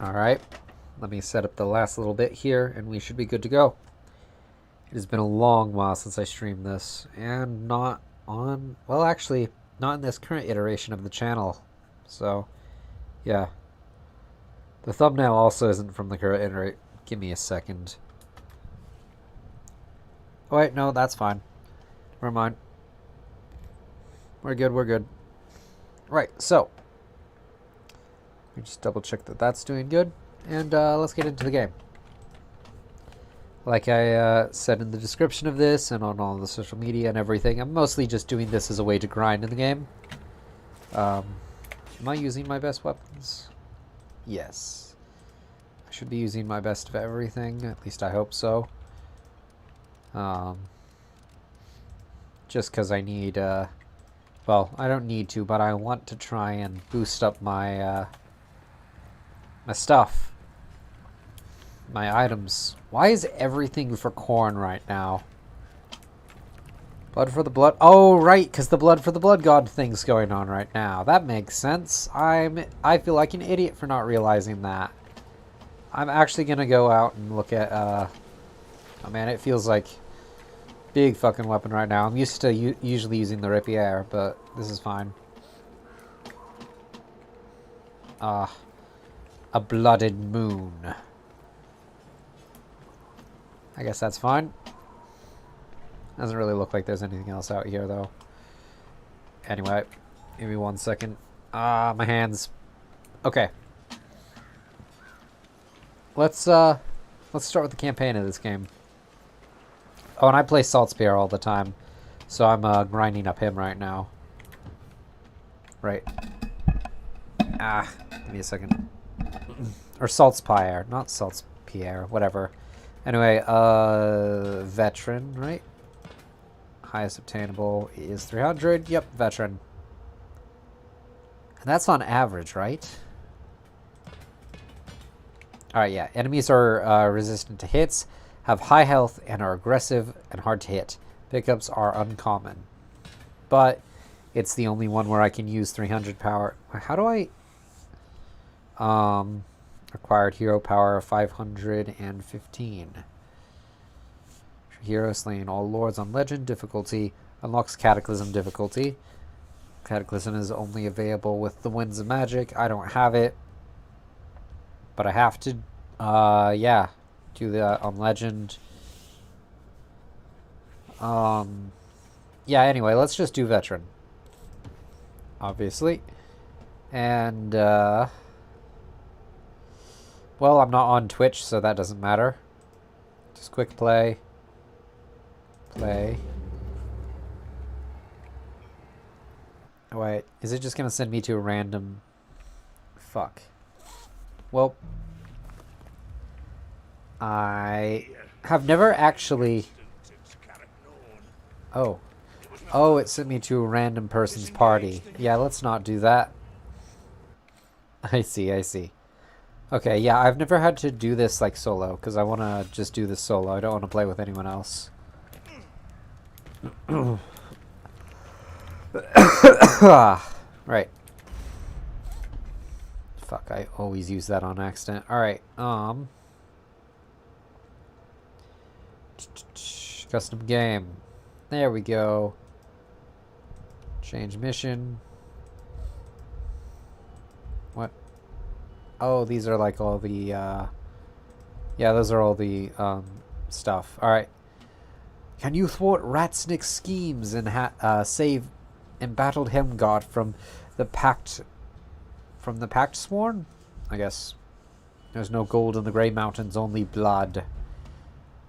Alright, let me set up the last little bit here, and we should be good to go. It has been a long while since I streamed this, and not on, well actually, not in this current iteration of the channel. So, yeah. The thumbnail also isn't from the current iteration. Give me a second. Oh wait, no, that's fine. Never mind. We're good, we're good. Right, so. Let me just double check that that's doing good. And let's get into the game. Like I said in the description of this and on all the social media and everything, I'm mostly just doing this as a way to grind in the game. Am I using my best weapons? Yes. I should be using my best of everything, at least I hope so. Just because I need, well, I don't need to, but I want to try and boost up my, my stuff. My items. Why is everything for corn right now? Blood for the blood. Oh, right, because the blood for the blood god thing's going on right now. That makes sense. I feel like an idiot for not realizing that. I'm actually gonna go out and look at. Oh man, it feels like big fucking weapon right now. I'm used to usually using the rapier, but this is fine. A blooded moon. I guess that's fine. Doesn't really look like there's anything else out here, though. Anyway, give me 1 second. My hands. Okay. Let's start with the campaign of this game. Oh, and I play Saltspear all the time, so I'm grinding up him right now. Right. Give me a second. Or Saltspire, not Saltspierre, whatever. Anyway, veteran, right? Highest obtainable is 300. Yep, veteran. And that's on average, right? Alright, yeah. Enemies are resistant to hits, have high health, and are aggressive and hard to hit. Pickups are uncommon. But it's the only one where I can use 300 power. How do I... Acquired hero power of 515. Hero slaying all lords on legend difficulty. Unlocks Cataclysm difficulty. Cataclysm is only available with the Winds of Magic. I don't have it. But I have to, yeah, do that on legend. Yeah, anyway, let's just do veteran. Obviously. And, well, I'm not on Twitch, so that doesn't matter. Just quick play. Play. Oh, wait. Is it just going to send me to a random... Fuck. Well... I have never actually... Oh. Oh, it sent me to a random person's party. Yeah, let's not do that. I see, I see. Okay, yeah, I've never had to do this like solo, because I want to just do this solo. I don't want to play with anyone else. Right. Fuck, I always use that on accident. Alright, custom game. There we go. Change mission. What? Oh, these are like all the, yeah, those are all the, stuff. Alright. Can you thwart Ratsnick's schemes and save embattled Helmgard from the Pact Sworn? I guess. There's no gold in the Grey Mountains, only blood.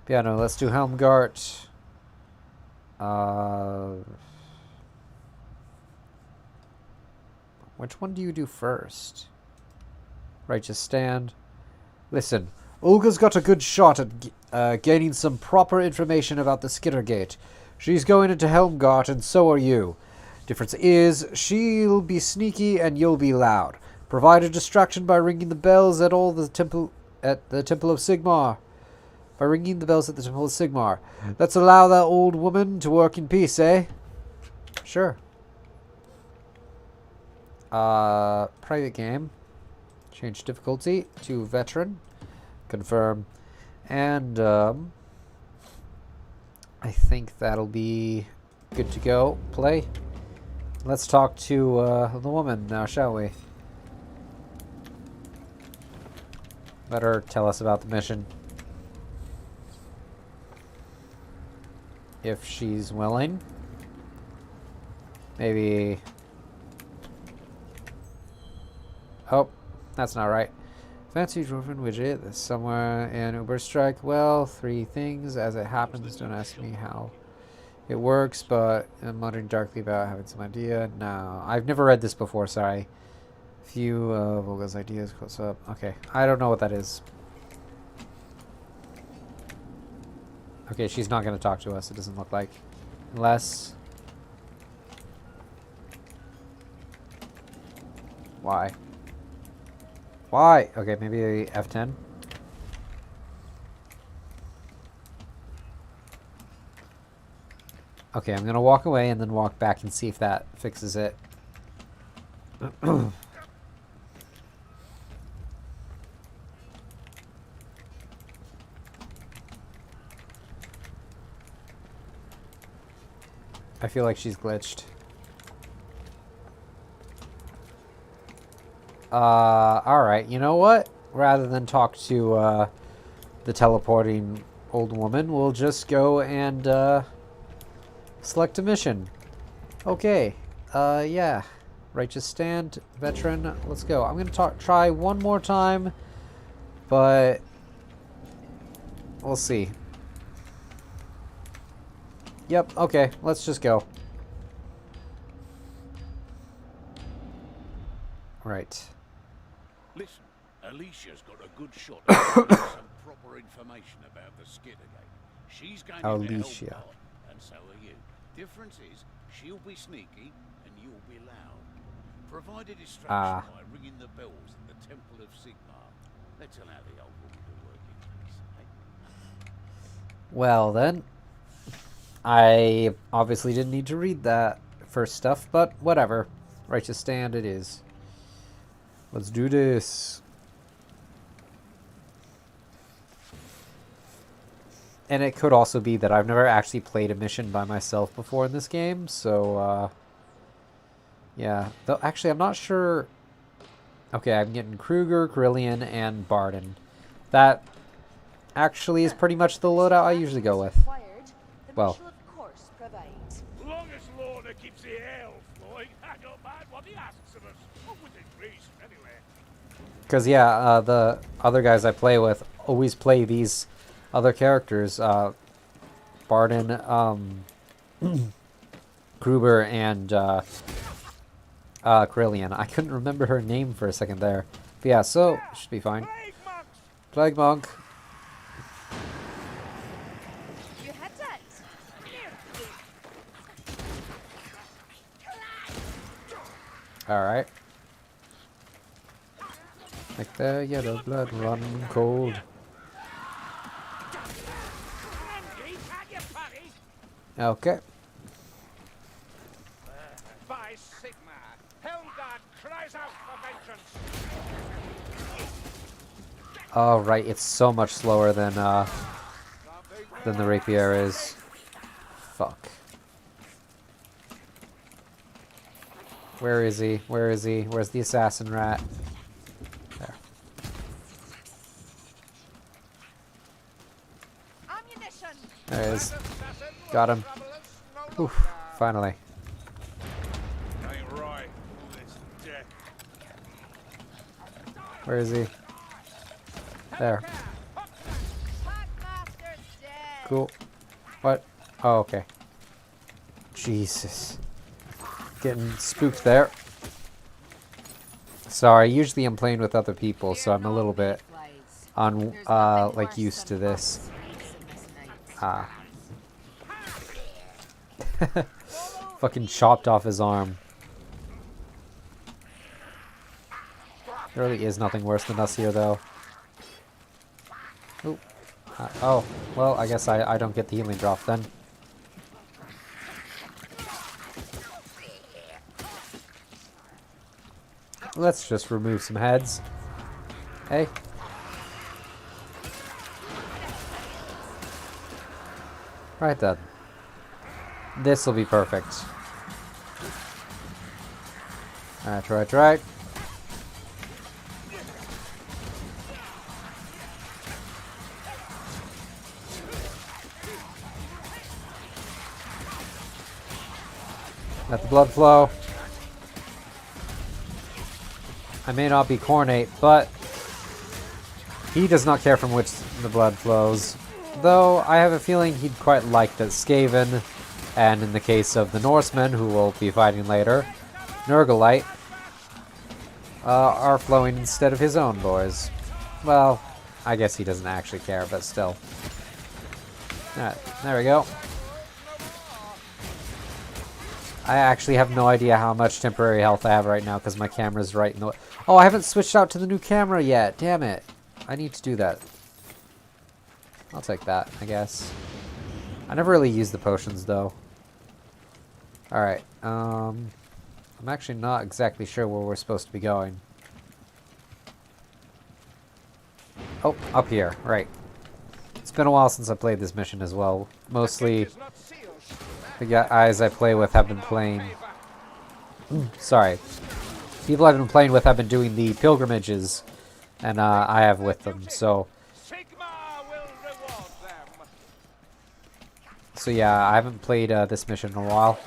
Yeah, no, let's do Helmgart. Which one do you do first? Righteous Stand. Listen, Olga's got a good shot at gaining some proper information about the Skittergate. She's going into Helmgart, and so are you. Difference is, she'll be sneaky and you'll be loud. Provide a distraction by ringing the bells at the Temple of Sigmar. By ringing the bells at the Temple of Sigmar. Let's allow that old woman to work in peace, eh? Sure. Private game. Change difficulty to veteran. Confirm. And I think that'll be good to go. Play. Let's talk to the woman now, shall we? Let her tell us about the mission. If she's willing. Maybe... Oh, that's not right. Fancy dwarven widget that's somewhere in Uber Strike. Well, 3 things. As it happens, don't ask me how it works, but I'm wondering darkly about having some idea. No, I've never read this before, sorry. Few of Olga's ideas close up. Okay, I don't know what that is. Okay, she's not going to talk to us, it doesn't look like. Unless... Why? Why? Okay, maybe F10. Okay, I'm gonna walk away and then walk back and see if that fixes it. I feel like she's glitched. Alright, you know what? Rather than talk to, the teleporting old woman, we'll just go and, select a mission. Okay, yeah. Righteous stand, veteran, let's go. I'm gonna try one more time, but we'll see. Yep, okay, let's just go. Right. Listen, Alicia's got a good shot at getting some proper information about the Skittergate. She's going to Alicia. help out, and so are you. Difference is, she'll be sneaky and you'll be loud. Provide a distraction by ringing the bells at the Temple of Sigmar. Let's allow the old woman to work in peace, eh? Well then, I obviously didn't need to read that first stuff, but whatever. Righteous stand it is. Let's do this. And it could also be that I've never actually played a mission by myself before in this game, so, yeah. Though, actually, I'm not sure... Okay, I'm getting Kruger, Carillion, and Barden. That actually is pretty much the loadout I usually go with. Well... As long as Lorna keeps the ale flowing, I don't mind what he asks of us. Within reason, anyway. Because, yeah, the other guys I play with always play these other characters. Barden, Gruber, and Carillion. I couldn't remember her name for a second there. But yeah, so, should be fine. Plague Monk. Alright. Make the yellow blood run cold. Okay. By Sigmar, Helmgard cries out for vengeance. Oh right, it's so much slower than the rapier is. Fuck. Where is he? Where is he? Where's the assassin rat? There. There he is. Got him. Oof, finally. Where is he? There. Cool. What? Oh, okay. Jesus. Getting spooked there. Sorry, usually I'm playing with other people, so I'm a little bit like used to this. Fucking chopped off his arm. There really is nothing worse than us here, though. Ooh. Oh, well, I guess I don't get the healing drop then. Let's just remove some heads. Hey. Right then. This will be perfect. Right. Let the blood flow. I may not be cornate, but he does not care from which the blood flows. Though I have a feeling he'd quite like that Skaven, and in the case of the Norsemen, who we'll be fighting later, Nurglite, are flowing instead of his own boys. Well, I guess he doesn't actually care, but still. Alright, there we go. I actually have no idea how much temporary health I have right now because my camera's right in the way. Oh, I haven't switched out to the new camera yet. Damn it. I need to do that. I'll take that, I guess. I never really use the potions, though. Alright, I'm actually not exactly sure where we're supposed to be going. Oh, up here, right. It's been a while since I played this mission as well. Mostly the guys I play with have been playing... sorry. People I've been playing with have been doing the pilgrimages, and I have with them, so... So yeah, I haven't played this mission in a while.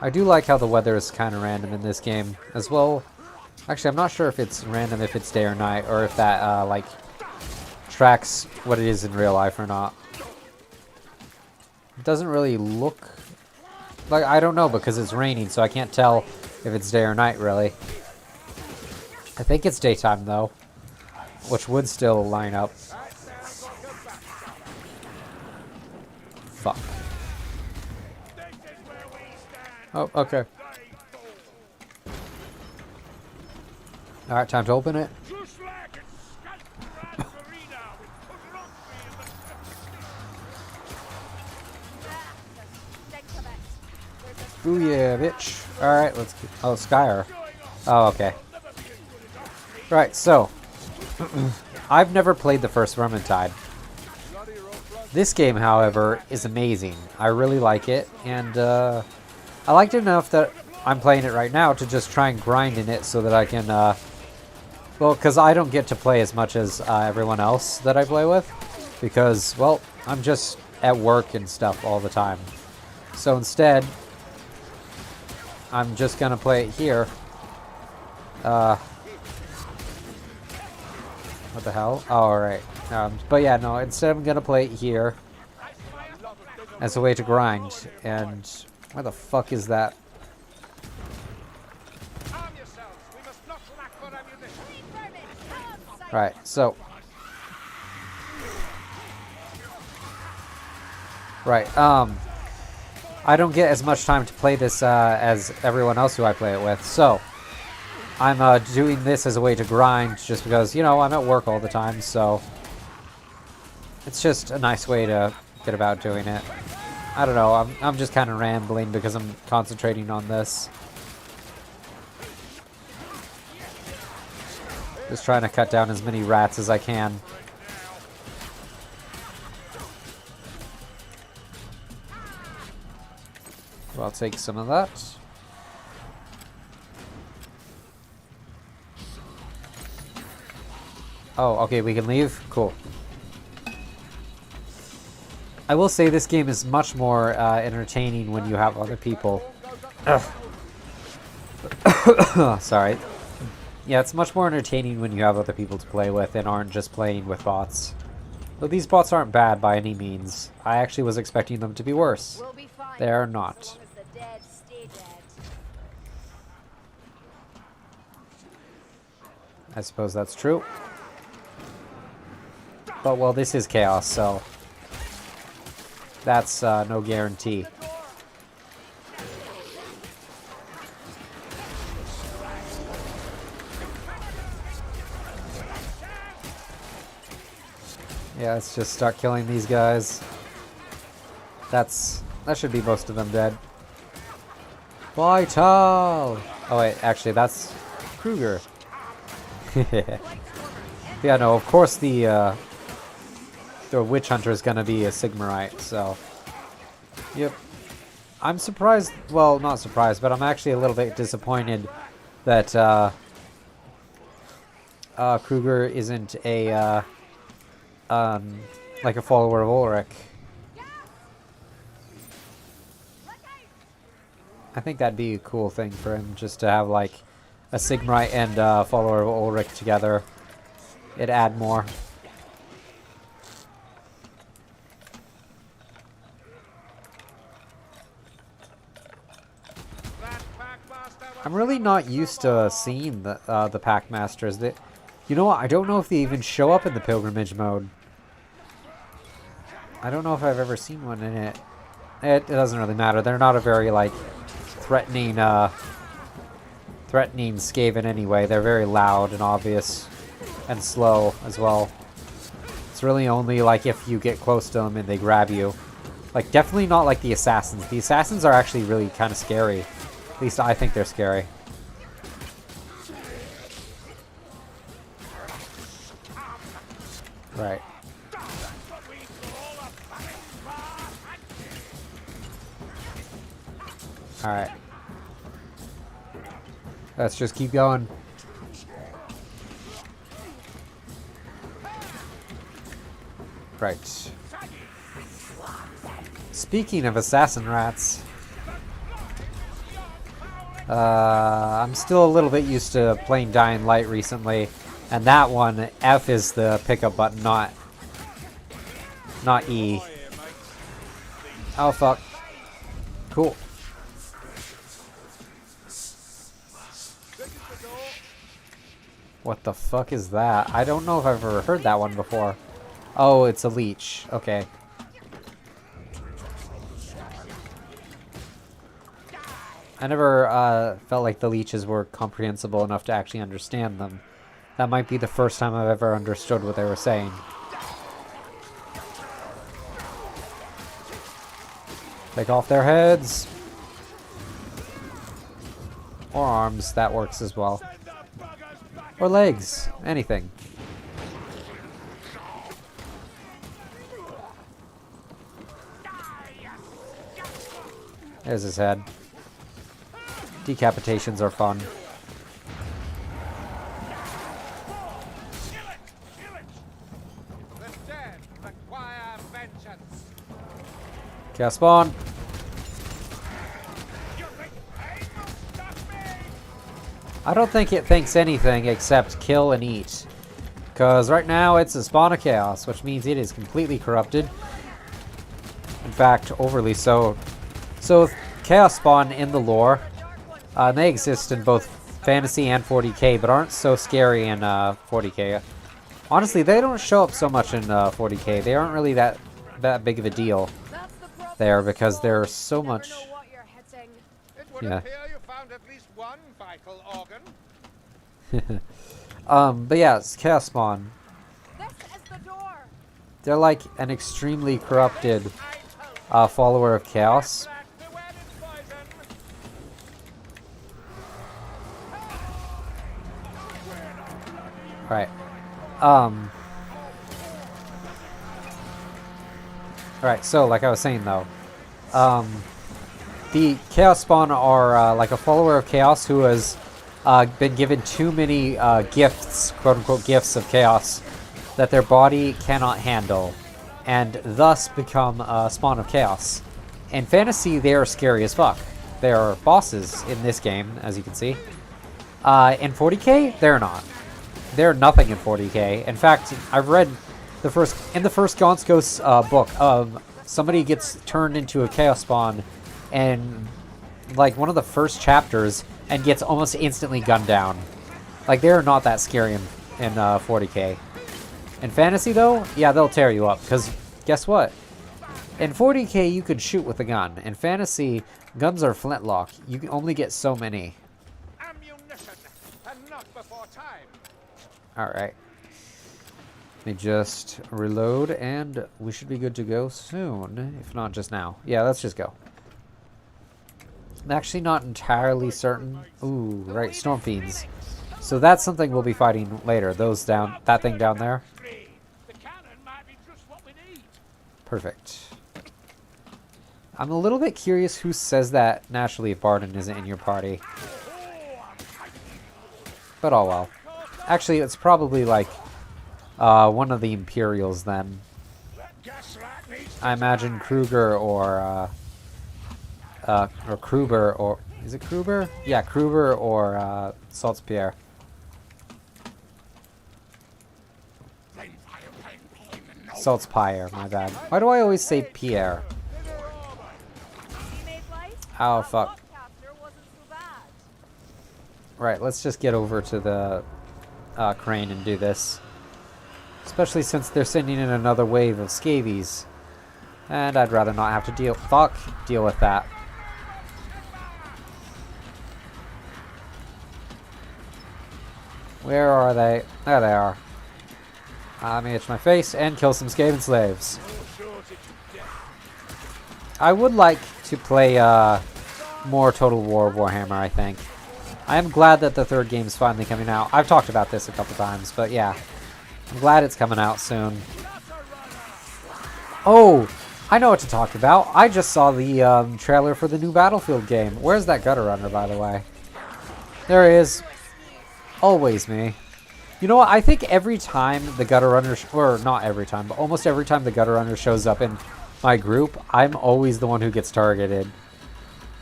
I do like how the weather is kind of random in this game as well. Actually, I'm not sure if it's random if it's day or night, or if that like tracks what it is in real life or not. It doesn't really look like, I don't know, because it's raining, so I can't tell if it's day or night really. I think it's daytime though, which would still line up. Fuck. Oh, okay. Alright, time to open it. Ooh yeah, bitch. Alright, let's keep... Oh, Skyr. Oh, okay. Right, so... I've never played the first Vermintide. This game, however, is amazing. I really like it, and I liked it enough that I'm playing it right now to just try and grind in it so that I can, well, because I don't get to play as much as everyone else that I play with, because, well, I'm just at work and stuff all the time. So instead, I'm just gonna play it here. What the hell? Oh, alright. But yeah, no, instead I'm gonna play it here as a way to grind. And where the fuck is that? Right, so... Right, I don't get as much time to play this as everyone else who I play it with, so... I'm doing this as a way to grind, just because, you know, I'm at work all the time, so... It's just a nice way to get about doing it. I don't know, I'm just kind of rambling because I'm concentrating on this. Just trying to cut down as many rats as I can. So I'll take some of that. Oh, okay, we can leave? Cool. I will say this game is much more entertaining when you have other people. Sorry. Yeah, it's much more entertaining when you have other people to play with and aren't just playing with bots. Though these bots aren't bad by any means. I actually was expecting them to be worse. They are not. I suppose that's true. But, well, this is chaos, so... That's no guarantee. Yeah, let's just start killing these guys. That's That should be most of them dead. Vital! Oh wait, actually that's Kruger. Yeah, no, of course the Witch Hunter is gonna be a Sigmarite, so... Yep. I'm surprised, well, not surprised, but I'm actually a little bit disappointed that Kruger isn't a like a follower of Ulrich. I think that'd be a cool thing for him, just to have like a Sigmarite and follower of Ulrich together. It'd add more. I'm really not used to seeing the Packmasters. You know what? I don't know if they even show up in the pilgrimage mode. I don't know if I've ever seen one in it. It doesn't really matter. They're not a very like threatening Skaven anyway. They're very loud and obvious and slow as well. It's really only like if you get close to them and they grab you. Like definitely not like the assassins. The assassins are actually really kind of scary. At least I think they're scary. Right. Alright. Let's just keep going. Right. Speaking of assassin rats, I'm still a little bit used to playing Dying Light recently, and that one, F is the pickup button, not E. Oh fuck. Cool. What the fuck is that? I don't know if I've ever heard that one before. Oh, it's a leech. Okay. I never felt like the leeches were comprehensible enough to actually understand them. That might be the first time I've ever understood what they were saying. Take off their heads. Or arms, that works as well. Or legs, anything. There's his head. Decapitations are fun. Chaos spawn. I don't think it thinks anything except kill and eat. Because right now it's a spawn of chaos, which means it is completely corrupted. In fact, overly so. So chaos spawn in the lore, they exist in both fantasy and 40k, but aren't so scary in 40k. Honestly, they don't show up so much in 40k. They aren't really that big of a deal there because they're so much. Yeah. But yeah, it's chaos spawn. They're like an extremely corrupted follower of chaos. Right. Alright, so like I was saying though, the Chaos Spawn are like a follower of Chaos who has been given too many gifts, quote-unquote gifts of Chaos, that their body cannot handle, and thus become a Spawn of Chaos. In Fantasy, they are scary as fuck. They are bosses in this game, as you can see. In 40k, they're not. They're nothing in 40k. In fact, I've read in the first Gaunt's Ghosts book, somebody gets turned into a Chaos Spawn and like one of the first chapters and gets almost instantly gunned down. Like they're not that scary in 40k. In Fantasy though, yeah, they'll tear you up because guess what? In 40k you could shoot with a gun. In Fantasy, guns are flintlock. You can only get so many. Alright. Let me just reload, and we should be good to go soon. If not, just now. Yeah, let's just go. I'm actually not entirely certain. Ooh, right, Storm Fiends. So that's something we'll be fighting later. Those down, that thing down there. Perfect. I'm a little bit curious who says that naturally if Barden isn't in your party. But oh well. Actually, it's probably like one of the Imperials then. I imagine Kruger or Kruber, or is it Kruber? Yeah, Kruber or Saltzpierre. Saltzpierre, my bad. Why do I always say Pierre? Oh fuck. Right, let's just get over to the crane and do this. Especially since they're sending in another wave of scabies. And I'd rather not have to deal with that. Where are they? There they are. Let me itch my face and kill some Skaven slaves. I would like to play more Total War Warhammer, I think. I am glad that the third game's finally coming out. I've talked about this a couple times, but yeah. I'm glad it's coming out soon. Oh, I know what to talk about. I just saw the trailer for the new Battlefield game. Where's that gutter runner, by the way? There he is. Always me. You know what? I think every time the gutter runner, or not every time, but almost every time the gutter runner shows up in my group, I'm always the one who gets targeted.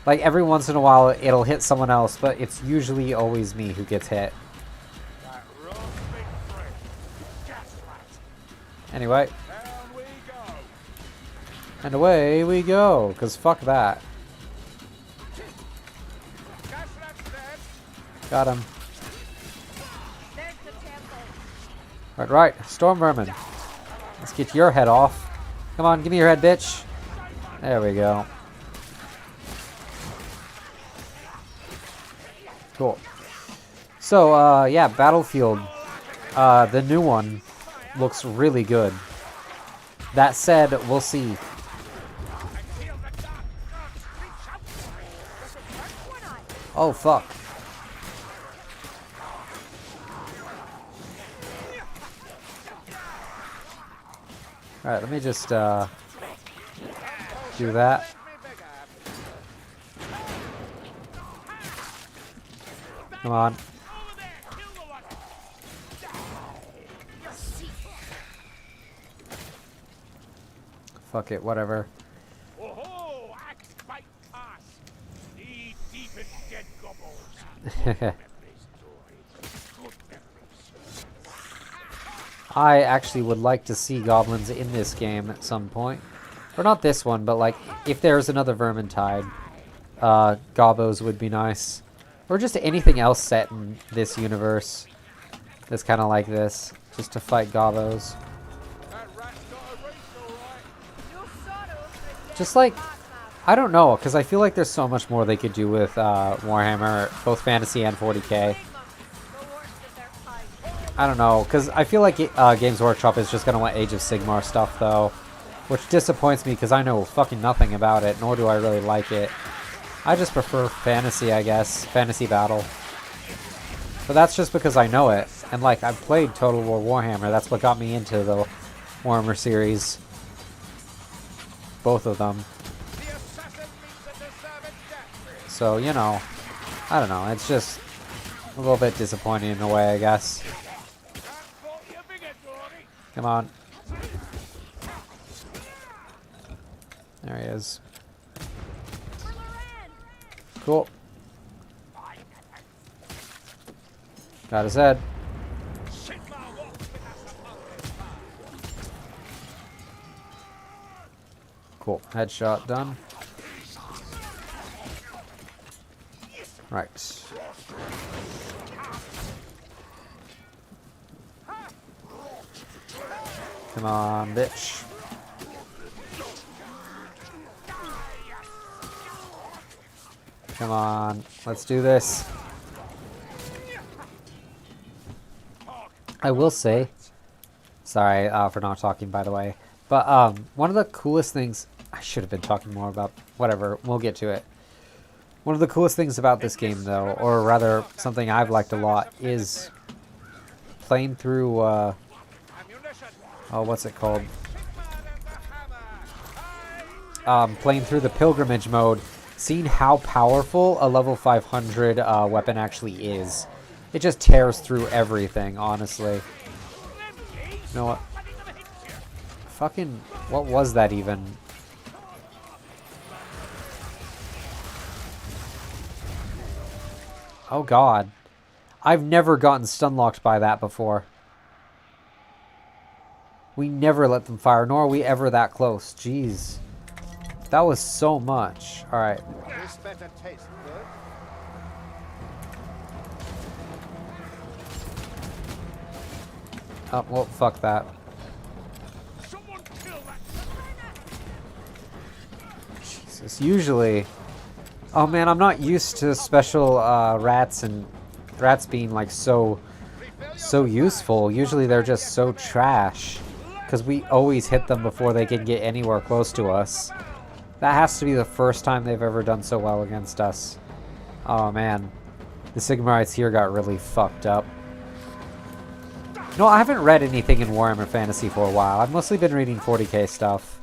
Like every once in a while, it'll hit someone else, but it's usually always me who gets hit. Anyway. And away we go, because fuck that. Got him. Right, Storm Vermin. Let's get your head off. Come on, give me your head, bitch. There we go. Cool. So, yeah, Battlefield. The new one looks really good. That said, we'll see. Oh, fuck. Alright, let me just, do that. Come on. Fuck it, whatever. I actually would like to see goblins in this game at some point. Or not this one, but like, if there's another Vermintide, gobbos would be nice. Or just anything else set in this universe that's kind of like this. Just to fight gobbos. Just like, I don't know, because I feel like there's so much more they could do with Warhammer, both Fantasy and 40k. I don't know, because I feel like Games Workshop is just going to want Age of Sigmar stuff, though. Which disappoints me, because I know fucking nothing about it, nor do I really like it. I just prefer Fantasy, I guess. Fantasy Battle. But that's just because I know it. And, like, I've played Total War Warhammer. That's what got me into the Warhammer series. Both of them. So, you know, I don't know. It's just a little bit disappointing in a way, I guess. Come on. There he is. Cool. Got his head. Cool. Headshot done. Right. Come on, bitch. Come on. Let's do this. I will say, Sorry for not talking, by the way. But one of the coolest things... I should have been talking more about... Whatever, we'll get to it. One of the coolest things about this game, though, or rather something I've liked a lot, is playing through... oh, what's it called? Playing through the pilgrimage mode, seeing how powerful a level 500 weapon actually is. It just tears through everything, honestly. You know what? Fucking... What was that even? Oh god. I've never gotten stun-locked by that before. We never let them fire, nor are we ever that close. Jeez. That was so much. Alright. This better taste good. Oh, well, fuck that. Jesus, usually... Oh man, I'm not used to special rats and rats being like so useful. Usually they're just so trash because we always hit them before they can get anywhere close to us. That has to be the first time they've ever done so well against us. Oh man, the Sigmarites here got really fucked up. No, I haven't read anything in Warhammer Fantasy for a while. I've mostly been reading 40k stuff.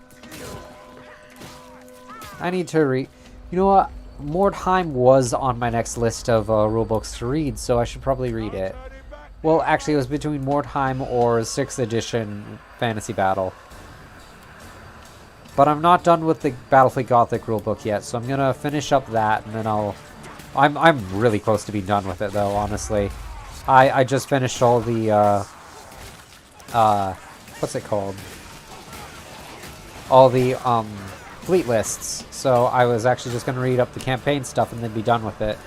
I need to read... You know what? Mordheim was on my next list of rulebooks to read, so I should probably read it. Well, actually, it was between Mordheim or 6th edition Fantasy Battle. But I'm not done with the Battlefleet Gothic rulebook yet, so I'm gonna finish up that, and then I'll... I'm really close to being done with it, though, honestly. I just finished all the, what's it called? All the, fleet lists, so I was actually just going to read up the campaign stuff and then be done with it.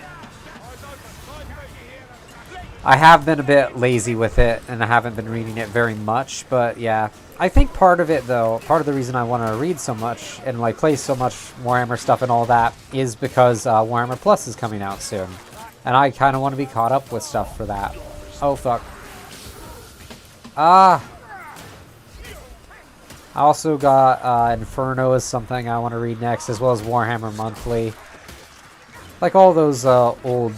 I have been a bit lazy with it, and I haven't been reading it very much, but yeah. I think part of it, though, part of the reason I want to read so much and like play so much Warhammer stuff and all that is because Warhammer Plus is coming out soon. And I kind of want to be caught up with stuff for that. Oh, fuck. Ah! I also got Inferno is something I want to read next, as well as Warhammer Monthly. Like all those old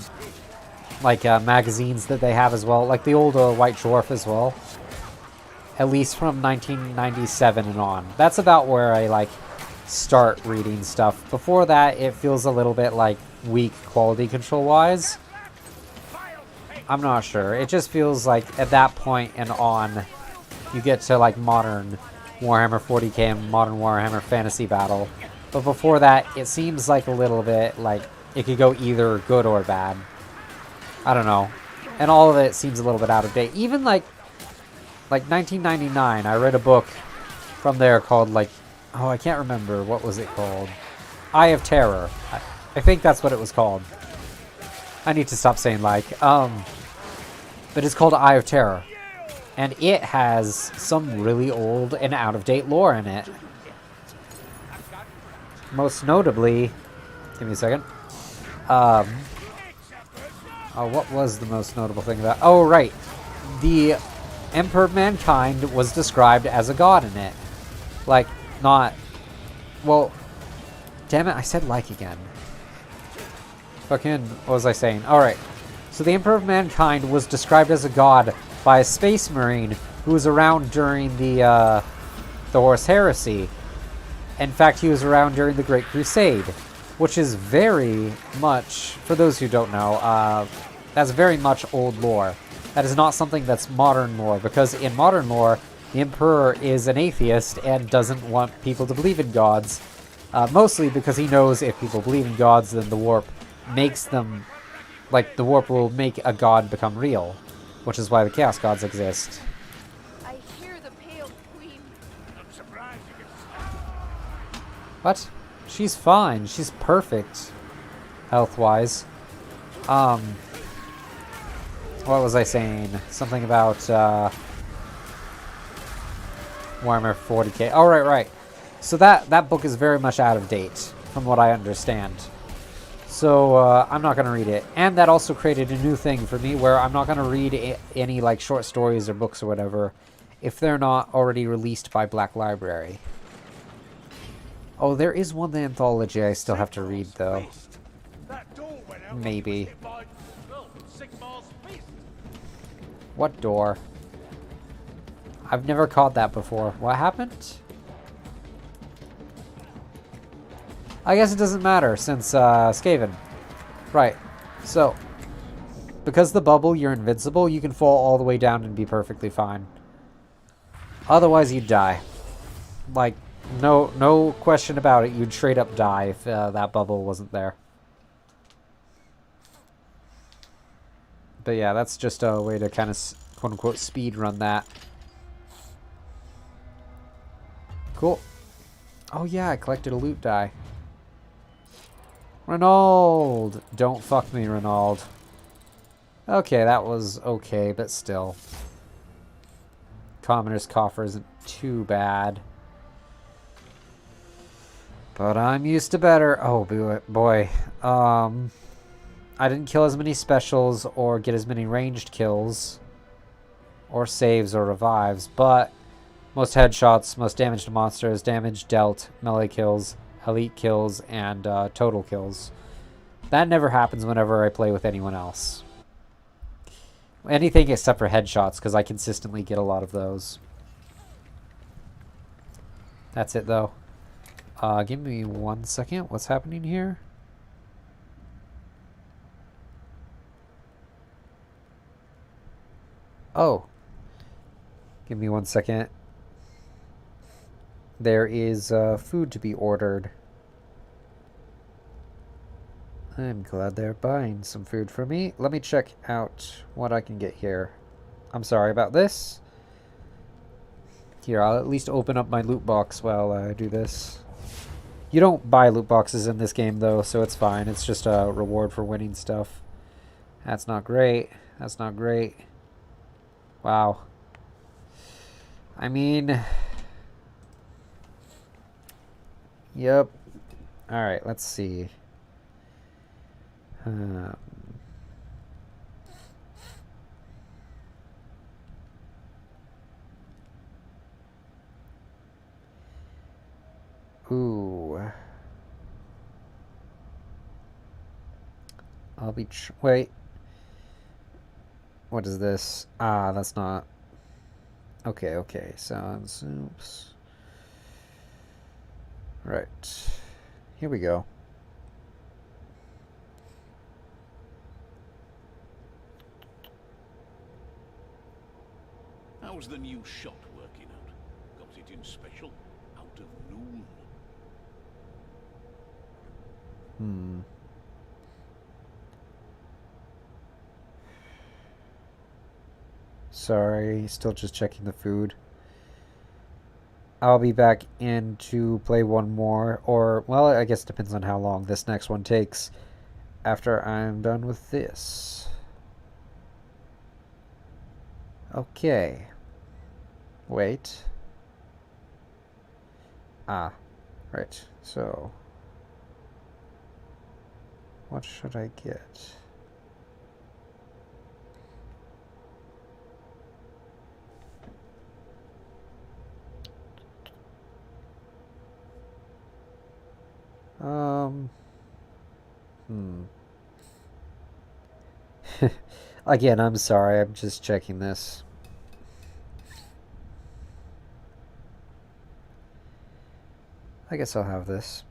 like magazines that they have as well. Like the old White Dwarf as well. At least from 1997 and on. That's about where I like start reading stuff. Before that, it feels a little bit like weak quality control wise. I'm not sure. It just feels like at that point and on, you get to like modern Warhammer 40k and modern Warhammer Fantasy Battle. But before that, it seems like a little bit like it could go either good or bad. I don't know. And all of it seems a little bit out of date. Even like 1999, I read a book from there called like, oh, I can't remember. What was it called? Eye of Terror. I think that's what it was called. I need to stop saying like. But it's called Eye of Terror. And it has some really old and out-of-date lore in it. Most notably... Give me a second. Oh, what was the most notable thing about... Oh, right. The Emperor of Mankind was described as a god in it. Like, not... Well, damn it, I said like again. Fucking... What was I saying? Alright. So the Emperor of Mankind was described as a god by a space marine who was around during the Horus Heresy. In fact, he was around during the Great Crusade, which is very much, for those who don't know, that's very much old lore. That is not something that's modern lore, because in modern lore, the Emperor is an atheist and doesn't want people to believe in gods, mostly because he knows if people believe in gods, then the warp makes them, like, the warp will make a god become real. Which is why the Chaos Gods exist. I hear the Pale Queen. I'm surprised you can... What? She's fine. She's perfect. Health-wise. What was I saying? Something about, Warhammer 40k. Oh, right. So that book is very much out of date, from what I understand. So, I'm not going to read it. And that also created a new thing for me where I'm not going to read any, like, short stories or books or whatever if they're not already released by Black Library. Oh, there is one anthology I still have to read, though. Maybe. What door? I've never caught that before. What happened? I guess it doesn't matter, since, Skaven. Right. So, because the bubble, you're invincible, you can fall all the way down and be perfectly fine. Otherwise, you'd die. Like, no question about it, you'd straight up die if that bubble wasn't there. But yeah, that's just a way to kind of, quote-unquote, speed run that. Cool. Oh yeah, I collected a loot die. Renauld! Don't fuck me, Renauld. Okay, that was okay, but still. Commoner's Coffer isn't too bad. But I'm used to better. Oh, boy. I didn't kill as many specials or get as many ranged kills. Or saves or revives, but most headshots, most damage to monsters, damage dealt, melee kills, elite kills, and total kills. That never happens whenever I play with anyone else. Anything except for headshots, because I consistently get a lot of those. That's it, though. Give me 1 second. What's happening here? Oh. Give me 1 second. There is food to be ordered. I'm glad they're buying some food for me. Let me check out what I can get here. I'm sorry about this. Here, I'll at least open up my loot box while I do this. You don't buy loot boxes in this game, though, so it's fine. It's just a reward for winning stuff. That's not great. That's not great. Wow. I mean... Yep. Alright, let's see. Ooh. I'll be... Wait. What is this? Ah, that's not... Okay, okay. Sounds... Oops. Right. Here we go. How's the new shot working out? Got it in special? Out of noon? Sorry, still just checking the food. I'll be back in to play one more, or, well, I guess it depends on how long this next one takes after I'm done with this. Okay. Wait. Ah, right, so... What should I get? Again, I'm sorry, I'm just checking this. I guess I'll have this.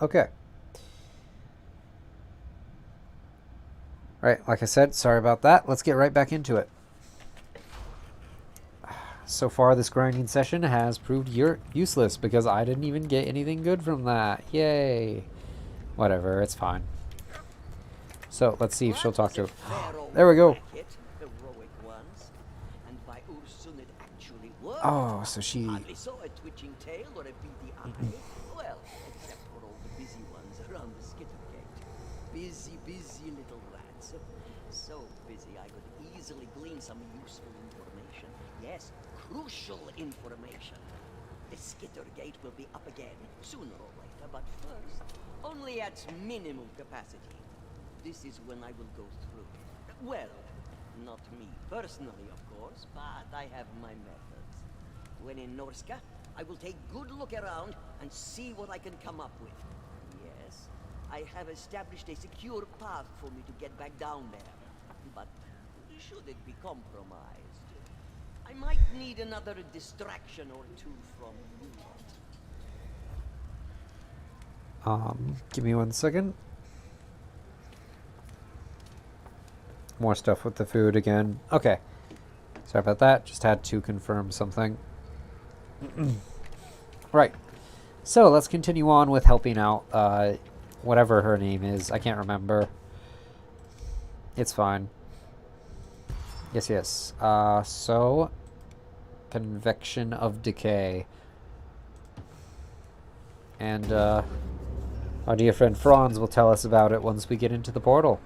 Okay. Right, like I said, sorry about that. Let's get right back into it. So far, this grinding session has proved useless because I didn't even get anything good from that. Yay. Whatever, it's fine. So, let's see if she'll talk to... There we go. Oh, so she... Hardly saw a twitching tail or a beady eye. Well, except for all the busy ones around the skittergate. Busy, busy little rats. So busy I could easily glean some useful information. Yes, crucial information. The skitter gate will be up again, sooner or later, but first, only at minimum capacity. This is when I will go through. Well, not me personally, of course, but I have my methods. When in Norska, I will take good look around and see what I can come up with. Yes, I have established a secure path for me to get back down there. But should it be compromised, I might need another distraction or two from you. Give me 1 second. More stuff with the food again. Okay. Sorry about that. Just had to confirm something. Right. So let's continue on with helping out whatever her name is. I can't remember. It's fine. Yes. So convection of decay. And our dear friend Franz will tell us about it once we get into the portal.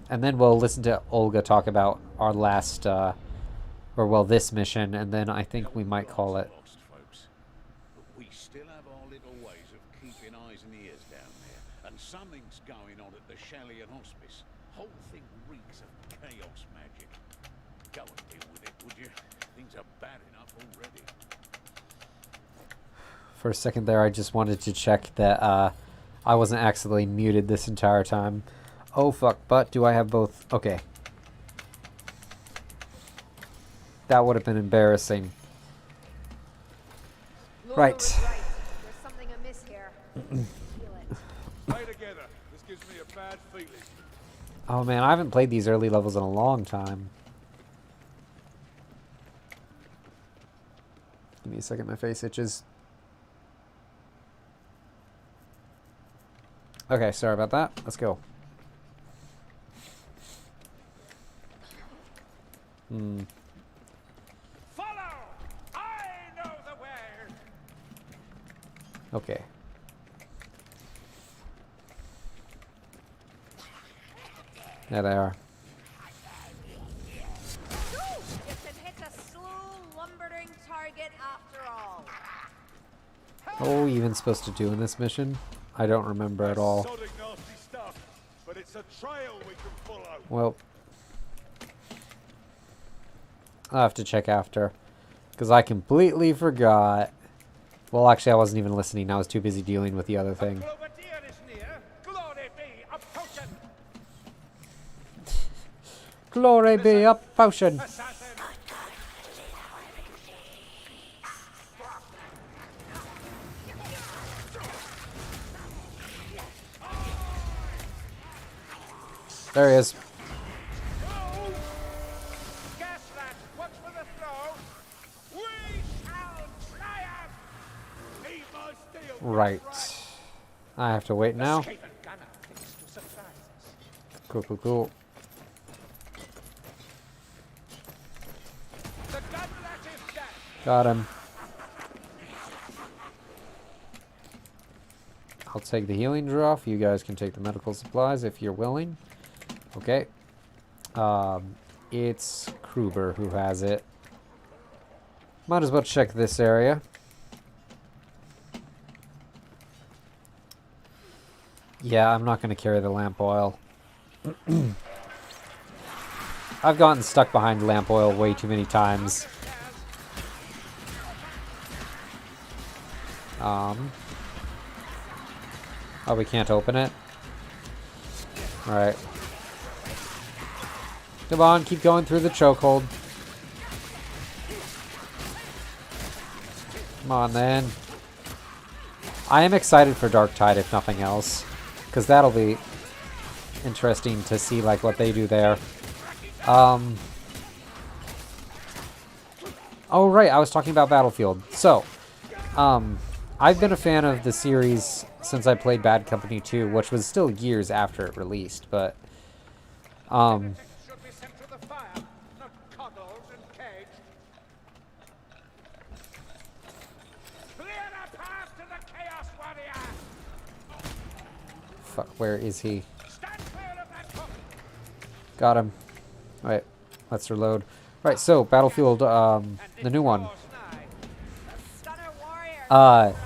And then we'll listen to Olga talk about our last, this mission, and then I think we might call it. Lost, folks. But we still have our little ways of keeping eyes and ears down there, and something's going on at the Shallian Hospice. Whole thing reeks of chaos magic. Go and deal with it, would you? Things are bad enough already. For a second there, I just wanted to check that I wasn't accidentally muted this entire time. Oh fuck, but do I have both? Okay. That would have been embarrassing. Laura Right. was right. There's something amiss here. Feel it. Play together. This gives me a bad feeling. Oh man, I haven't played these early levels in a long time. Give me a second, my face itches. Okay, sorry about that. Let's go. Follow! I know the way! Okay. There they are. Ooh, you can hit a slow, lumbering target after all. What were we even supposed to do in this mission? I don't remember at all. Sodding nasty stuff, but it's a trail we can follow. Well, I'll have to check after, because I completely forgot. Well, actually, I wasn't even listening. I was too busy dealing with the other thing. Cloverdeer is near. Glory be a potion. Glory be up, potion. Assassin. There he is. Gas rat, watch for the throw. We shall triumph. Leave my steel. Right. I have to wait now. Skaven gunner thinks to surprise us. Cool. The gun rat is dead. Got him. I'll take the healing off. You guys can take the medical supplies if you're willing. Okay. It's Kruber who has it. Might as well check this area. Yeah, I'm not going to carry the lamp oil. I've gotten stuck behind lamp oil way too many times. Oh, we can't open it? Alright. Come on, keep going through the chokehold. Come on, then. I am excited for Darktide, if nothing else. Because that'll be interesting to see, like, what they do there. Oh, right, I was talking about Battlefield. So, I've been a fan of the series since I played Bad Company 2, which was still years after it released, but, Should be sent to the fire, not coddled and caged. Clear the path to the Chaos Warrior. fuck, where is he? Stand clear of that hook. Got him. Alright, let's reload. Right, so Battlefield, the new one. Stunner warrior.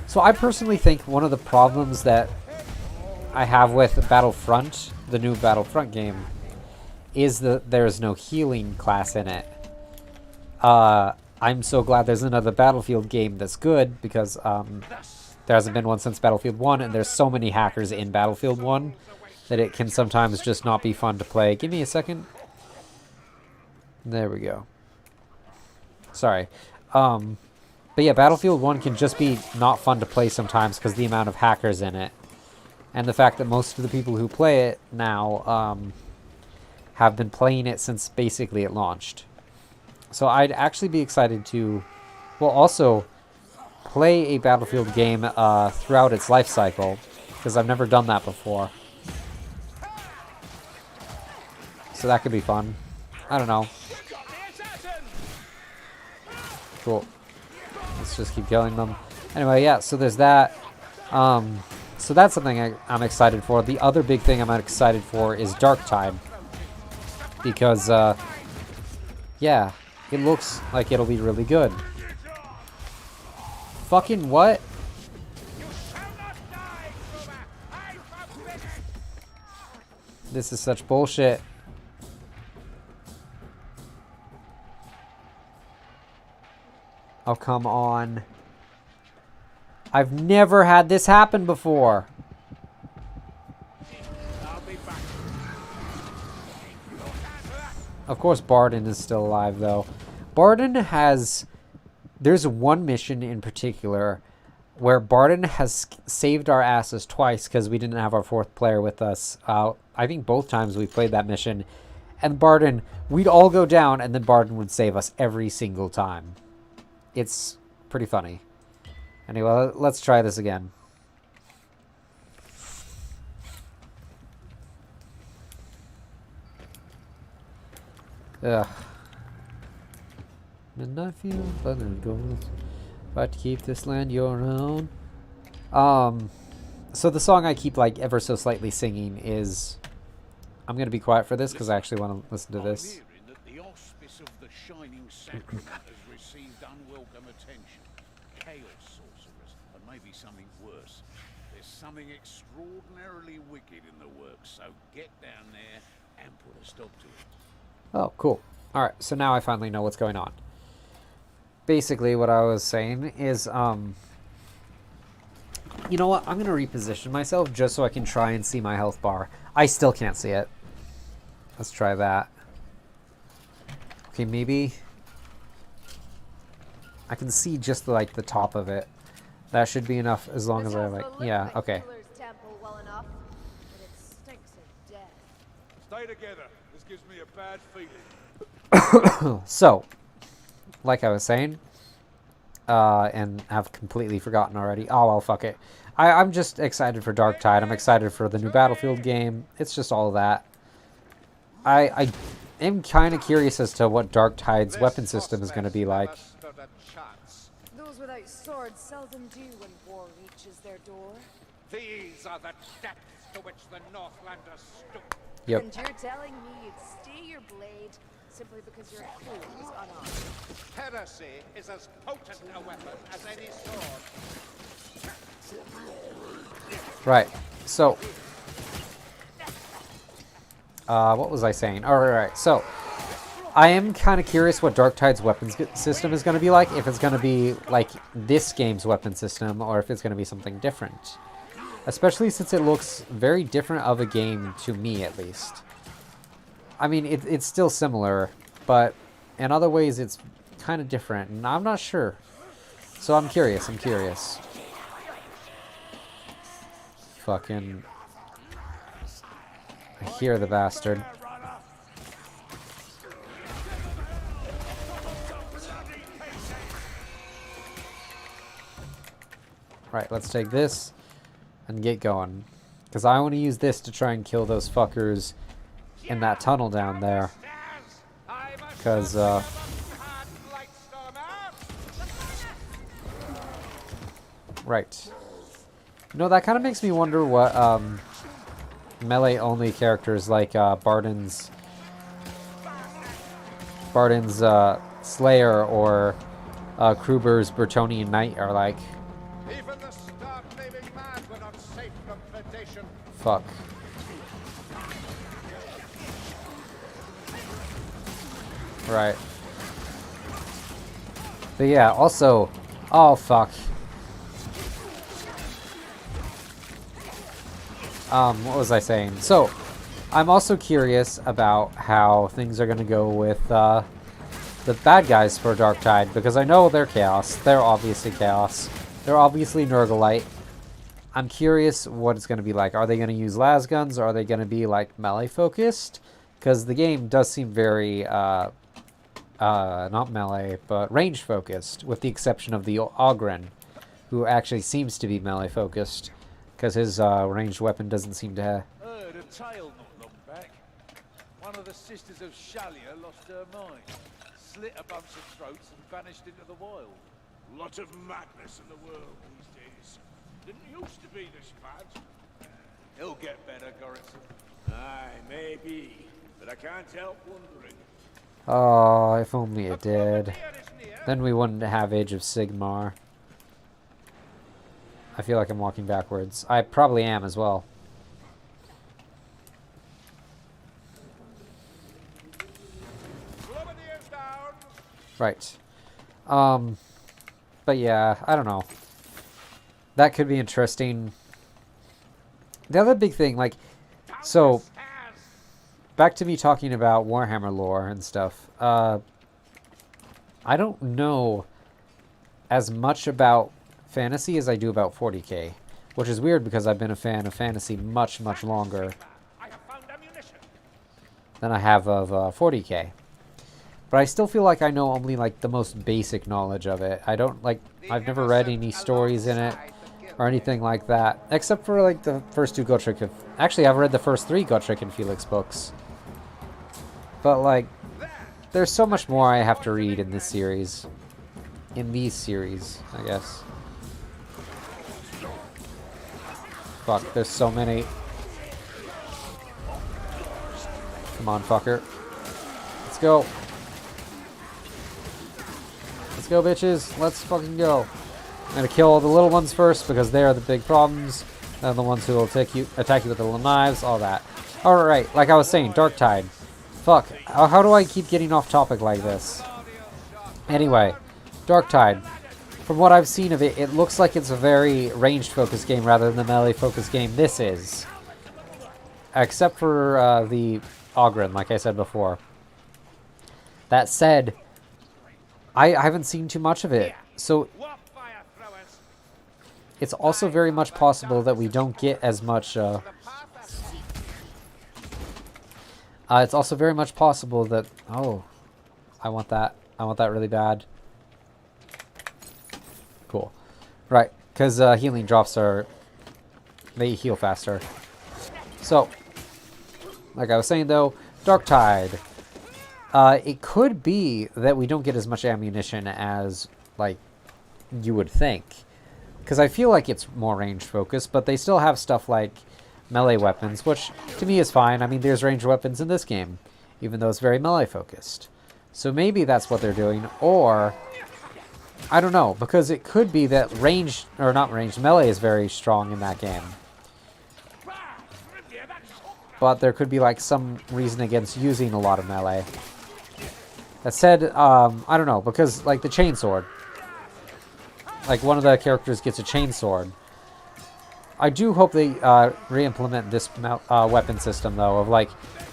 So I personally think one of the problems that I have with Battlefront, the new Battlefront game, is that there's no healing class in it. I'm so glad there's another Battlefield game that's good, because there hasn't been one since Battlefield 1, and there's so many hackers in Battlefield 1 that it can sometimes just not be fun to play. Give me a second. There we go. Sorry. But yeah, Battlefield 1 can just be not fun to play sometimes because the amount of hackers in it. And the fact that most of the people who play it now have been playing it since basically it launched. So I'd actually be excited to, well, also play a Battlefield game throughout its life cycle, because I've never done that before. So that could be fun. I don't know. Cool. Let's just keep killing them. Anyway, yeah, so there's that. So that's something I'm excited for. The other big thing I'm excited for is Darktide. Because, yeah, it looks like it'll be really good. Fucking what? This is such bullshit. Oh, come on. I've never had this happen before. Of course, Barden is still alive, though. Barden has... There's one mission in particular where Barden has saved our asses twice because we didn't have our fourth player with us. I think both times we played that mission. And Barden, we'd all go down, and then Barden would save us every single time. It's pretty funny. Anyway, let's try this again. Ugh. And I feel other goals. But to keep this land your own. So the song I keep like ever so slightly singing is... I'm going to be quiet for this because I actually want to listen to this. The auspice of the shining sacrament has received unwelcome attention. Chaos sorcerers, and maybe something worse. There's something extraordinarily wicked in the works, so get down there and put a stop to it. Oh, cool. Alright, so now I finally know what's going on. Basically, what I was saying is, you know what? I'm going to reposition myself just so I can try and see my health bar. I still can't see it. Let's try that. Okay, maybe I can see just like the top of it. That should be enough as long as I like. Yeah, okay. Well enough, but it stinks of death. Stay together. This gives me a bad feeling. So, like I was saying, and have completely forgotten already. Oh well, fuck it. I'm just excited for Darktide. I'm excited for the new Battlefield game. It's just all that. I am kind of curious as to what Darktide's weapon system is going to be like. Those without swords seldom do when war reaches their door. These are the depths to which the Northlanders stoop. Yep. And you're telling me you'd stay your blade simply because your foe is unarmed. Heresy is as potent a weapon as any sword. Right. So, what was I saying? All right. So, I am kind of curious what Darktide's weapons system is going to be like. If it's going to be like this game's weapon system, or if it's going to be something different. Especially since it looks very different of a game to me, at least. I mean, it's still similar, but in other ways it's kind of different, and I'm not sure. So I'm curious. Fucking... I hear the bastard. Right, let's take this and get going. Because I want to use this to try and kill those fuckers in that tunnel down there. Because, right. You know, that kind of makes me wonder what, melee-only characters like, Barden's Barton's Slayer or Kruber's Bretonnian Knight are like. Even the stark living mad were not safe from predation. Fuck. Right. But yeah, also... Oh, fuck. What was I saying? So, I'm also curious about how things are going to go with the bad guys for Darktide, because I know they're Chaos. They're obviously Chaos. They're obviously Nurglite. I'm curious what it's going to be like. Are they going to use las guns? Or are they going to be like melee focused? Because the game does seem very, not melee, but range focused, with the exception of the Ogren, who actually seems to be melee focused, because his ranged weapon doesn't seem to have... Heard a tale not long back. One of the sisters of Shalia lost her mind, slit a bunch of throats and vanished into the wild. Lot of madness in the world these days. Didn't used to be this bad. He'll get better, Goritson. Aye, maybe. But I can't help wondering. Oh, if only it did. Then we wouldn't have Age of Sigmar. I feel like I'm walking backwards. I probably am as well. Right. But yeah, I don't know. That could be interesting. The other big thing, like, so, back to me talking about Warhammer lore and stuff. I don't know as much about fantasy as I do about 40k, which is weird because I've been a fan of fantasy much, much longer than I have of 40k. But I still feel like I know only like the most basic knowledge of it. I don't like, I've never read any stories in it or anything like that, except for like the first two Gotrek. Actually, I've read the first three Gotrek and Felix books. But like, there's so much more I have to read in this series. In these series, I guess. Fuck, there's so many. Come on, fucker. Let's go. Let's go, bitches. Let's fucking go. I'm gonna kill the little ones first because they are the big problems. And the ones who will attack you with the little knives, all that. Alright, like I was saying, Darktide. Fuck, how do I keep getting off topic like this? Anyway, Darktide. From what I've seen of it, it looks like it's a very ranged-focused game rather than the melee-focused game this is. Except for the Ogren, like I said before. That said, I haven't seen too much of it. So, it's also very much possible that we don't get as much... it's also very much possible that... Oh, I want that. I want that really bad. Cool. Right, because healing drops are... They heal faster. So, like I was saying though, Darktide. It could be that we don't get as much ammunition as, like, you would think. Because I feel like it's more range focused, but they still have stuff like melee weapons, which to me is fine. I mean, there's ranged weapons in this game, even though it's very melee focused. So maybe that's what they're doing, or... I don't know, because it could be that ranged, or not ranged, melee is very strong in that game. But there could be like some reason against using a lot of melee. That said, I don't know, because like the chainsword. Like one of the characters gets a chainsword. I do hope they re-implement this weapon system though, of like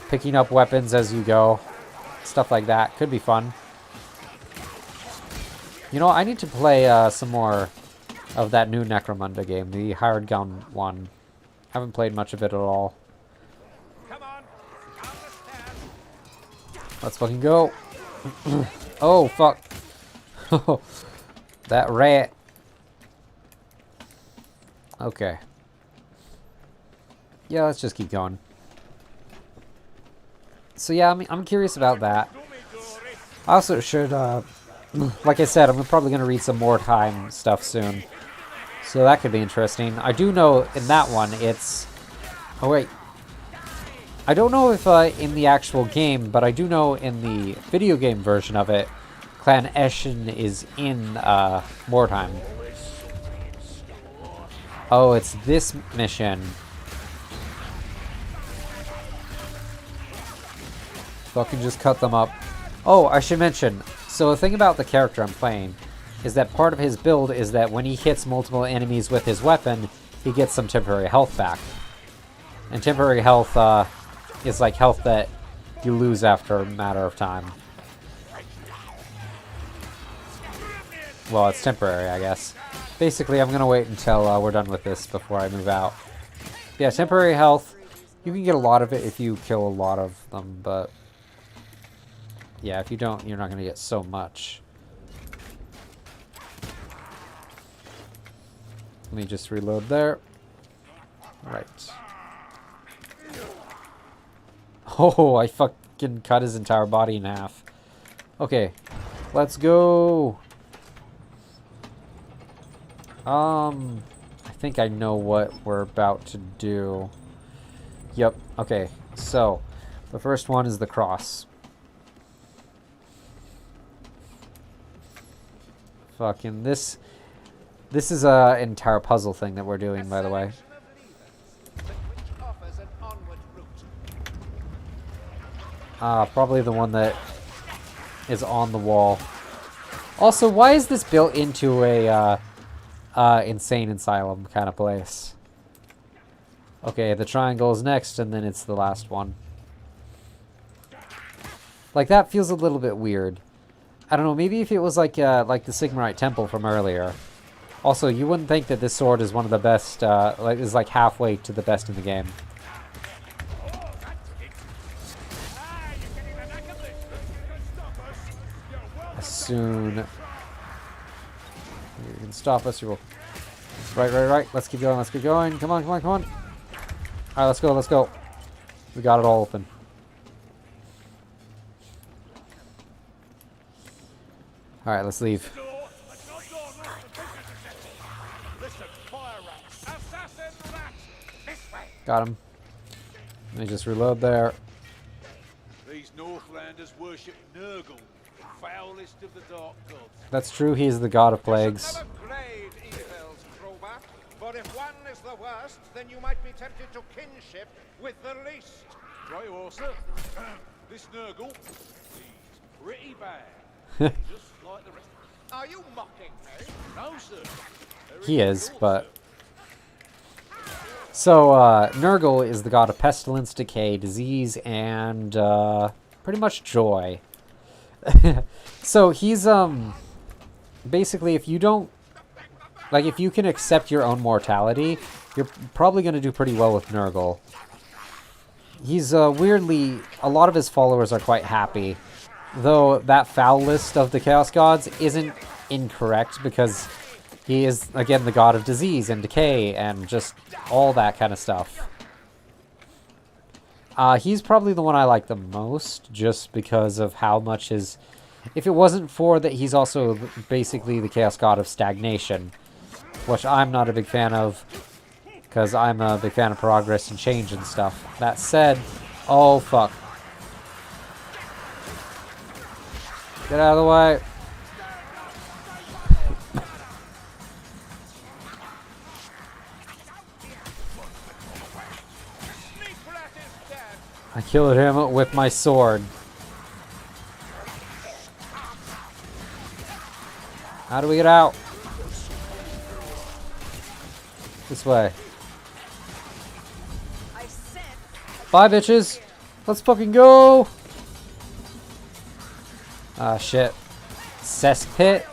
picking up weapons as you go. Stuff like that. Could be fun. You know, I need to play some more of that new Necromunda game, the Hired Gun one. Haven't played much of it at all. Let's fucking go. Oh, fuck. That rat. Okay. Yeah, let's just keep going. So yeah, I'm curious about that. I also should, like I said, I'm probably going to read some Mordheim stuff soon. So that could be interesting. I do know in that one it's... Oh wait. I don't know if in the actual game, but I do know in the video game version of it, Clan Eschen is in Wartime. Oh, it's this mission. Fucking just cut them up. Oh, I should mention, so the thing about the character I'm playing is that part of his build is that when he hits multiple enemies with his weapon, he gets some temporary health back. And temporary health is like health that you lose after a matter of time. Well, it's temporary, I guess. Basically, I'm gonna wait until we're done with this before I move out. Yeah, temporary health. You can get a lot of it if you kill a lot of them, but yeah, if you don't, you're not gonna get so much. Let me just reload there. Right. Oh, I fucking cut his entire body in half. Okay, let's go. I think I know what we're about to do. Yep, okay. So, the first one is the cross. Fucking this is a entire puzzle thing that we're doing, by the way. Probably the one that is on the wall. Also, why is this built into a insane asylum kind of place? Okay, the triangle is next, and then it's the last one. Like, that feels a little bit weird. I don't know, maybe if it was like the Sigmarite Temple from earlier. Also, you wouldn't think that this sword is one of the best, is like halfway to the best in the game. As soon you can stop us, you will. Right. Let's keep going. Come on. Alright, let's go. We got it all open. Alright, let's leave. Got him. Let me just reload there. These Northlanders worship Nurgle, the foulest of the dark gods. That's true, he's the god of plagues. But if one is the worst, then you might be tempted to kinship with the least. Right, also, this Nurgle, he's pretty bad. Just like the rest. Are you mocking me? No, sir. He is, but... So, Nurgle is the god of pestilence, decay, disease, and, pretty much joy. So, he's, basically, if you don't... Like, if you can accept your own mortality, you're probably going to do pretty well with Nurgle. He's, weirdly... A lot of his followers are quite happy. Though, that foul list of the Chaos Gods isn't incorrect, because he is, again, the god of disease and decay and just all that kind of stuff. He's probably the one I like the most, just because of how much his... If it wasn't for that, he's also basically the Chaos God of stagnation, which I'm not a big fan of, because I'm a big fan of progress and change and stuff. That said, oh fuck. Get out of the way. I killed him with my sword. How do we get out? This way. Bye, bitches. Let's fucking go. Ah, shit. Cesspit?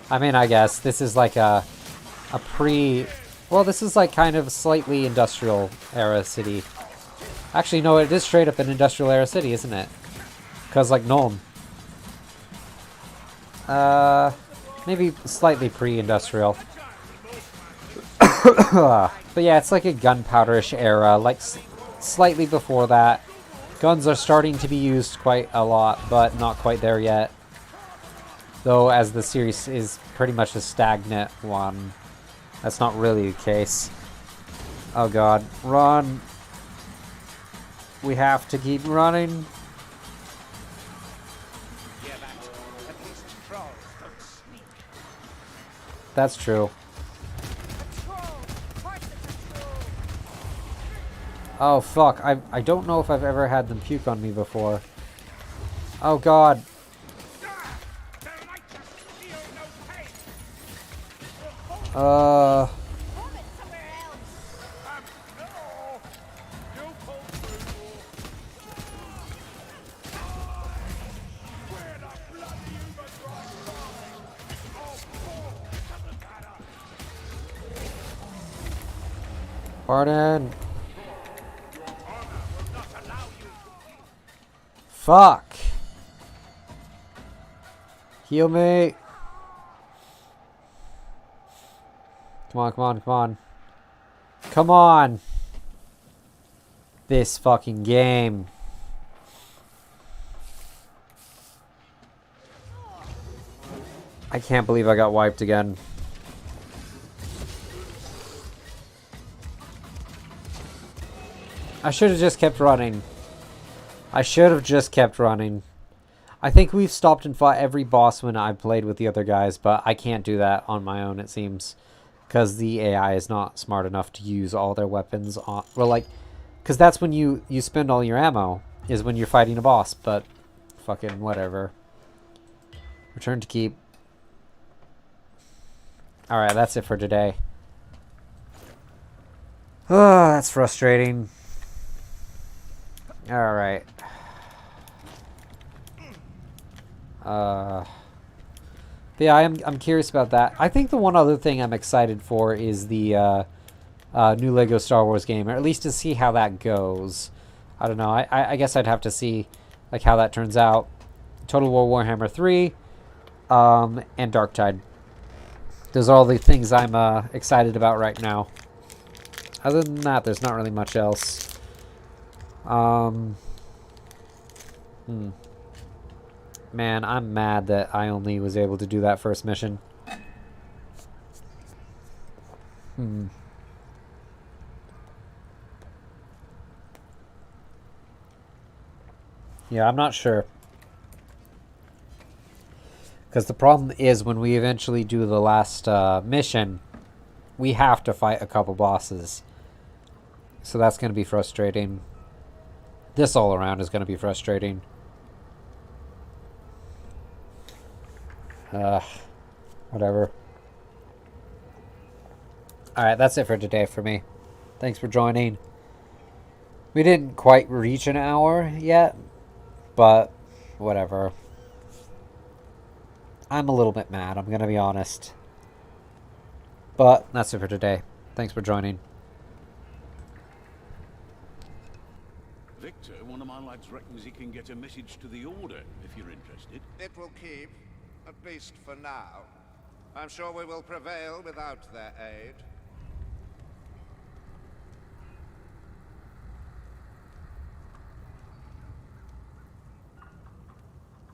I mean, I guess this is like a pre... Well, this is like kind of slightly industrial era city. Actually, no, it is straight up an industrial era city, isn't it? Because, like, Nuln. Maybe slightly pre-industrial. But yeah, it's like a gunpowderish era, like slightly before that. Guns are starting to be used quite a lot, but not quite there yet. Though, as the series is pretty much a stagnant one, that's not really the case. Oh god, run! We have to keep running. Yeah, that. At least trolls don't sneak. That's true. Patrol! March the patrol! Oh fuck, I don't know if I've ever had them puke on me before. Oh god. Their lighters feel no pain. Vomit somewhere else! No! You pull through. Where the bloody overdrive lies! Oh, doesn't matter. Pardon. Your honor will not allow you to leave. Fuck. Heal me. Come on, come on, come on. Come on. This fucking game. I can't believe I got wiped again. I should have just kept running. I should have just kept running. I think we've stopped and fought every boss when I've played with the other guys, but I can't do that on my own, it seems. Because the AI is not smart enough to use all their weapons on... Well, like... Because that's when you spend all your ammo, is when you're fighting a boss, but... Fucking whatever. Return to keep. Alright, that's it for today. Oh, that's frustrating. Alright. Yeah, I'm curious about that. I think the one other thing I'm excited for is the new Lego Star Wars game, or at least to see how that goes. I don't know. I guess I'd have to see like how that turns out. Total War Warhammer 3, and Darktide. Those are all the things I'm excited about right now. Other than that, there's not really much else. Man, I'm mad that I only was able to do that first mission. Yeah, I'm not sure. Because the problem is when we eventually do the last mission, we have to fight a couple bosses. So that's going to be frustrating. This all around is going to be frustrating. Whatever. Alright, that's it for today for me. Thanks for joining. We didn't quite reach an hour yet, but whatever. I'm a little bit mad, I'm gonna be honest. But that's it for today. Thanks for joining. Victor, one of my lads reckons he can get a message to the Order, if you're interested. It will keep, at least for now. I'm sure we will prevail without their aid.